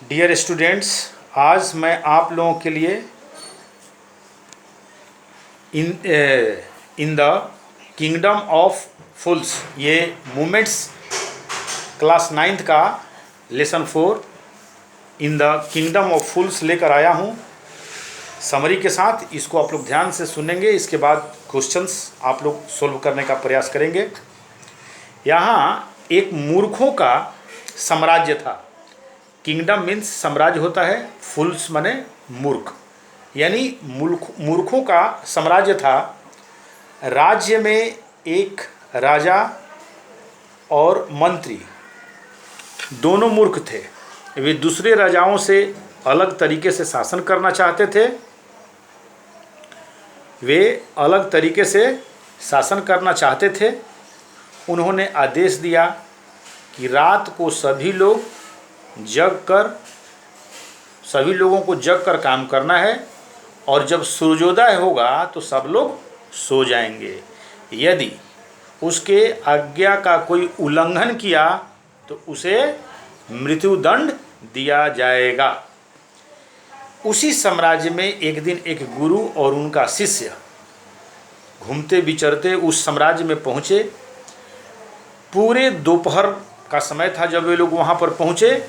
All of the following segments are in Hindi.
डियर स्टूडेंट्स, आज मैं आप लोगों के लिए in the kingdom of fools ये मूमेंट्स क्लास 9th का lesson 4 in the kingdom of fools लेकर आया हूँ समरी के साथ। इसको आप लोग ध्यान से सुनेंगे, इसके बाद क्वेश्चंस आप लोग सोल्व करने का प्रयास करेंगे। यहाँ एक मूर्खों का साम्राज्य था। किंगडम मीन्स साम्राज्य होता है, फूल्स माने मूर्ख, यानी मूर्खों का साम्राज्य था। राज्य में एक राजा और मंत्री दोनों मूर्ख थे। वे दूसरे राजाओं से अलग तरीके से शासन करना चाहते थे। उन्होंने आदेश दिया कि रात को सभी लोगों को जग कर काम करना है और जब सूर्योदय होगा तो सब लोग सो जाएंगे। यदि उसके आज्ञा का कोई उल्लंघन किया तो उसे मृत्युदंड दिया जाएगा। उसी साम्राज्य में एक दिन एक गुरु और उनका शिष्य घूमते विचरते उस साम्राज्य में पहुँचे। पूरे दोपहर का समय था जब वे लोग वहाँ पर पहुँचे,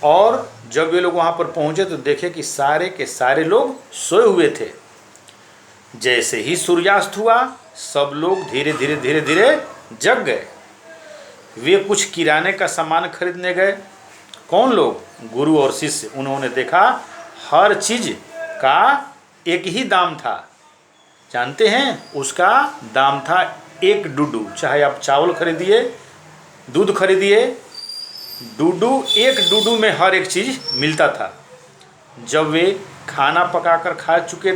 और जब वे लोग वहाँ पर पहुँचे तो देखे कि सारे के सारे लोग सोए हुए थे। जैसे ही सूर्यास्त हुआ सब लोग धीरे धीरे जग गए। वे कुछ किराने का सामान खरीदने गए। कौन लोग? गुरु और शिष्य। उन्होंने देखा हर चीज़ का एक ही दाम था। जानते हैं, उसका दाम था एक डूडू। चाहे आप चावल खरीदिए, दूध खरीदिए, एक डूडू में हर एक चीज़ मिलता था। जब वे खाना पकाकर खा चुके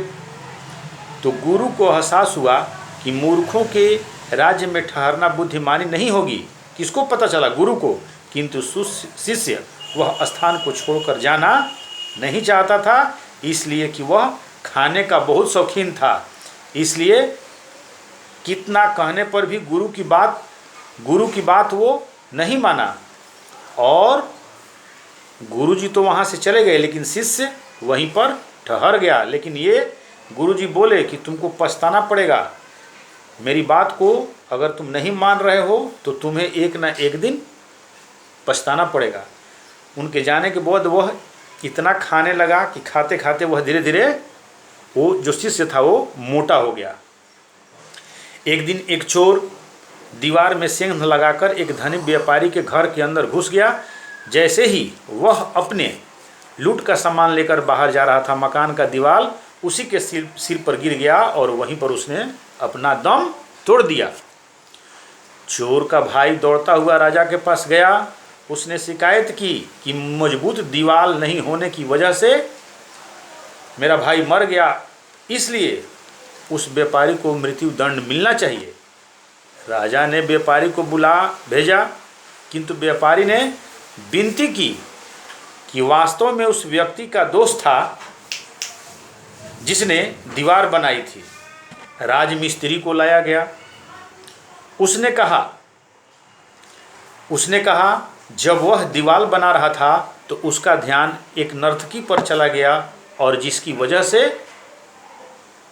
तो गुरु को एहसास हुआ कि मूर्खों के राज्य में ठहरना बुद्धिमानी नहीं होगी। किसको पता चला? गुरु को। किंतु शिष्य वह स्थान को छोड़कर जाना नहीं चाहता था, इसलिए कि वह खाने का बहुत शौकीन था। इसलिए कितना कहने पर भी गुरु की बात वो नहीं माना, और गुरुजी तो वहाँ से चले गए लेकिन शिष्य वहीं पर ठहर गया। लेकिन ये गुरुजी बोले कि तुमको पछताना पड़ेगा। मेरी बात को अगर तुम नहीं मान रहे हो तो तुम्हें एक न एक दिन पछताना पड़ेगा। उनके जाने के बाद वह इतना खाने लगा कि खाते खाते वह धीरे धीरे वो जो शिष्य था वो मोटा हो गया। एक दिन एक चोर दीवार में सेंध लगाकर एक धनी व्यापारी के घर के अंदर घुस गया। जैसे ही वह अपने लूट का सामान लेकर बाहर जा रहा था, मकान का दीवार उसी के सिर पर गिर गया और वहीं पर उसने अपना दम तोड़ दिया। चोर का भाई दौड़ता हुआ राजा के पास गया। उसने शिकायत की कि मजबूत दीवार नहीं होने की वजह से मेरा भाई मर गया, इसलिए उस व्यापारी को मृत्यु दंड मिलना चाहिए। राजा ने व्यापारी को बुला भेजा, किंतु व्यापारी ने विनती की कि वास्तव में उस व्यक्ति का दोष था जिसने दीवार बनाई थी। राजमिस्त्री को लाया गया। उसने कहा जब वह दीवार बना रहा था तो उसका ध्यान एक नर्तकी पर चला गया, और जिसकी वजह से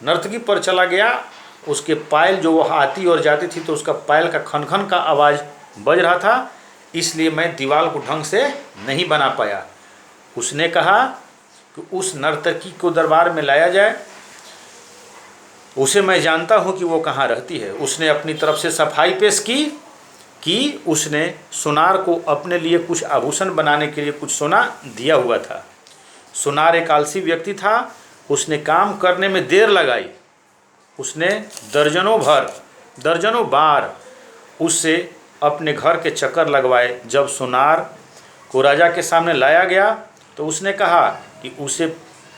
नर्तकी पर चला गया उसके पायल जो वह आती और जाती थी तो उसका पायल का खनखन का आवाज़ बज रहा था, इसलिए मैं दीवार को ढंग से नहीं बना पाया। उसने कहा कि उस नर्तकी को दरबार में लाया जाए, उसे मैं जानता हूँ कि वो कहाँ रहती है। उसने अपनी तरफ से सफाई पेश की कि उसने सोनार को अपने लिए कुछ आभूषण बनाने के लिए कुछ सोना दिया हुआ था। सोनार एक आलसी व्यक्ति था। उसने काम करने में देर लगाई। उसने दर्जनों बार उससे अपने घर के चक्कर लगवाए। जब सोनार को राजा के सामने लाया गया तो उसने कहा कि उसे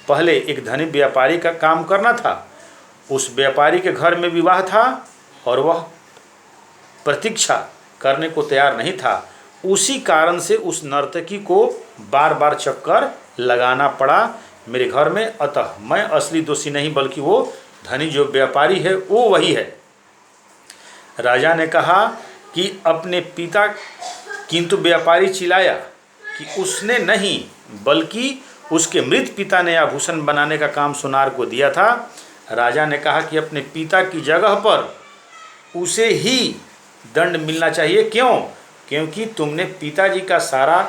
पहले एक धनी व्यापारी का काम करना था। उस व्यापारी के घर में विवाह था और वह प्रतीक्षा करने को तैयार नहीं था। उसी कारण से उस नर्तकी को बार बार चक्कर लगाना पड़ा मेरे घर में। अतः मैं असली दोषी नहीं, बल्कि वो धनी जो व्यापारी है वो वही है। राजा ने कहा कि अपने पिता, किंतु व्यापारी चिल्लाया कि उसने नहीं बल्कि उसके मृत पिता ने आभूषण बनाने का काम सुनार को दिया था। राजा ने कहा कि अपने पिता की जगह पर उसे ही दंड मिलना चाहिए। क्यों? क्योंकि तुमने पिताजी का सारा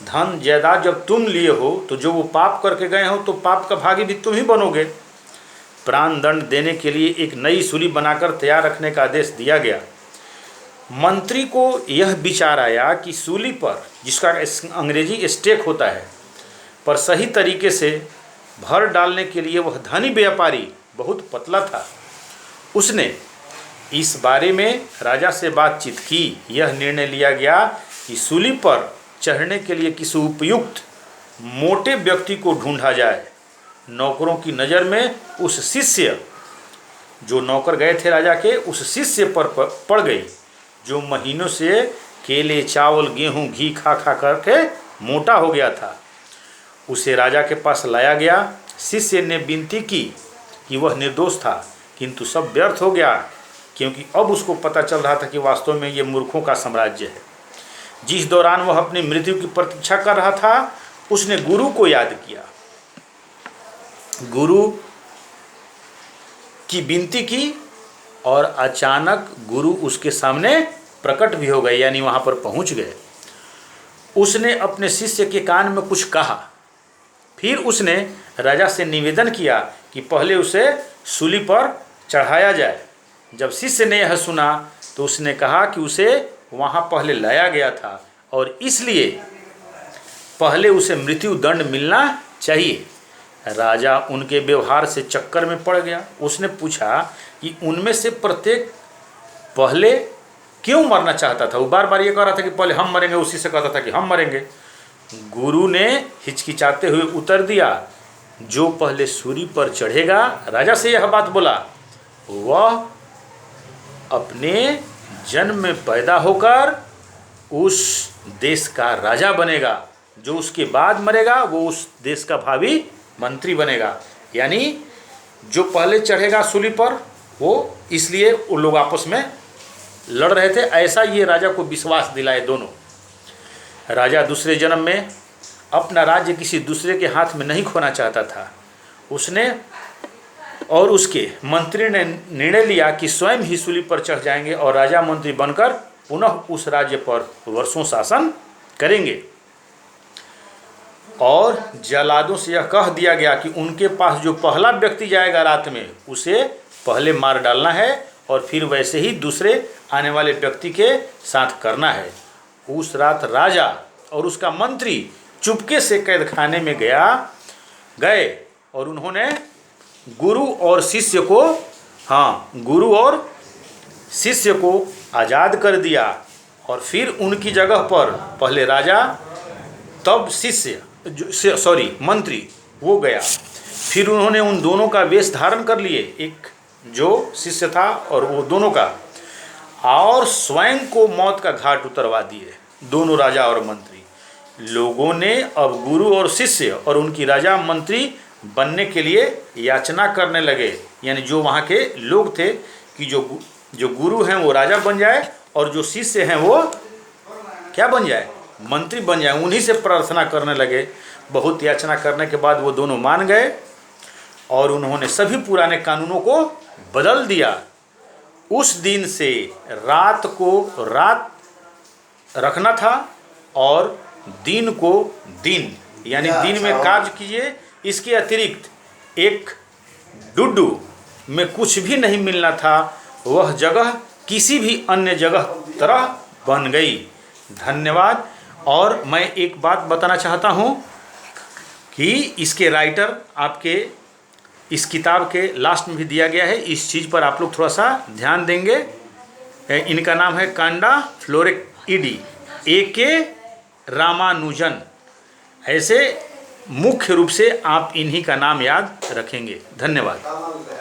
धन जायदाद जब तुम लिए हो तो जो वो पाप करके गए हो तो पाप का भागी भी तुम ही बनोगे। प्राण दंड देने के लिए एक नई सूली बनाकर तैयार रखने का आदेश दिया गया। मंत्री को यह विचार आया कि सूली पर, जिसका अंग्रेजी स्टेक होता है, पर सही तरीके से भर डालने के लिए वह धनी व्यापारी बहुत पतला था। उसने इस बारे में राजा से बातचीत की। यह निर्णय लिया गया कि सूली पर चढ़ने के लिए किसी उपयुक्त मोटे व्यक्ति को ढूंढा जाए। नौकरों की नज़र में उस शिष्य, जो नौकर गए थे राजा के, उस शिष्य पर पड़ गई जो महीनों से केले, चावल, गेहूं, घी खा खा करके मोटा हो गया था। उसे राजा के पास लाया गया। शिष्य ने विनती की कि वह निर्दोष था, किंतु सब व्यर्थ हो गया, क्योंकि अब उसको पता चल रहा था कि वास्तव में ये मूर्खों का साम्राज्य है। जिस दौरान वह अपनी मृत्यु की प्रतीक्षा कर रहा था, उसने गुरु को याद किया, गुरु की विनती की, और अचानक गुरु उसके सामने प्रकट भी हो गए, यानी वहाँ पर पहुँच गए। उसने अपने शिष्य के कान में कुछ कहा। फिर उसने राजा से निवेदन किया कि पहले उसे सूली पर चढ़ाया जाए। जब शिष्य ने यह सुना तो उसने कहा कि उसे वहाँ पहले लाया गया था और इसलिए पहले उसे मृत्यु दंड मिलना चाहिए। राजा उनके व्यवहार से चक्कर में पड़ गया। उसने पूछा कि उनमें से प्रत्येक पहले क्यों मरना चाहता था। वो बार बार ये कह रहा था कि पहले हम मरेंगे, उसी से कहता था कि हम मरेंगे। गुरु ने हिचकिचाते हुए उत्तर दिया, जो पहले सूली पर चढ़ेगा, राजा से यह बात बोला, वह अपने जन्म में पैदा होकर उस देश का राजा बनेगा। जो उसके बाद मरेगा वो उस देश का भावी मंत्री बनेगा। यानी जो पहले चढ़ेगा सूली पर, वो, इसलिए वो लोग आपस में लड़ रहे थे। ऐसा ये राजा को विश्वास दिलाए दोनों। राजा दूसरे जन्म में अपना राज्य किसी दूसरे के हाथ में नहीं खोना चाहता था। उसने और उसके मंत्री ने निर्णय लिया कि स्वयं ही सूली पर चढ़ जाएंगे और राजा मंत्री बनकर पुनः उस राज्य पर वर्षों शासन करेंगे। और जल्लादों से यह कह दिया गया कि उनके पास जो पहला व्यक्ति जाएगा रात में, उसे पहले मार डालना है और फिर वैसे ही दूसरे आने वाले व्यक्ति के साथ करना है। उस रात राजा और उसका मंत्री चुपके से कैद खाने में गए और उन्होंने गुरु और शिष्य को आज़ाद कर दिया। और फिर उनकी जगह पर पहले राजा, तब मंत्री वो गया। फिर उन्होंने उन दोनों का वेश धारण कर लिए, एक जो शिष्य था और वो दोनों का, और स्वयं को मौत का घाट उतरवा दिए, दोनों राजा और मंत्री। लोगों ने अब गुरु और शिष्य और उनकी राजा मंत्री बनने के लिए याचना करने लगे। यानी जो वहाँ के लोग थे कि जो गुरु हैं वो राजा बन जाए और जो शिष्य हैं वो क्या बन जाए, मंत्री बन जाए। उन्हीं से प्रार्थना करने लगे। बहुत याचना करने के बाद वो दोनों मान गए और उन्होंने सभी पुराने कानूनों को बदल दिया। उस दिन से रात को रात रखना था और दिन को दिन, यानी दिन में कार्य कीजिए। इसके अतिरिक्त एक डुड्डू में कुछ भी नहीं मिलना था। वह जगह किसी भी अन्य जगह तरह बन गई। धन्यवाद। और मैं एक बात बताना चाहता हूँ कि इसके राइटर आपके इस किताब के लास्ट में भी दिया गया है। इस चीज़ पर आप लोग थोड़ा सा ध्यान देंगे। इनका नाम है कांडा फ्लोरेइडी, A.K. रामानुजन। ऐसे मुख्य रूप से आप इन्हीं का नाम याद रखेंगे। धन्यवाद।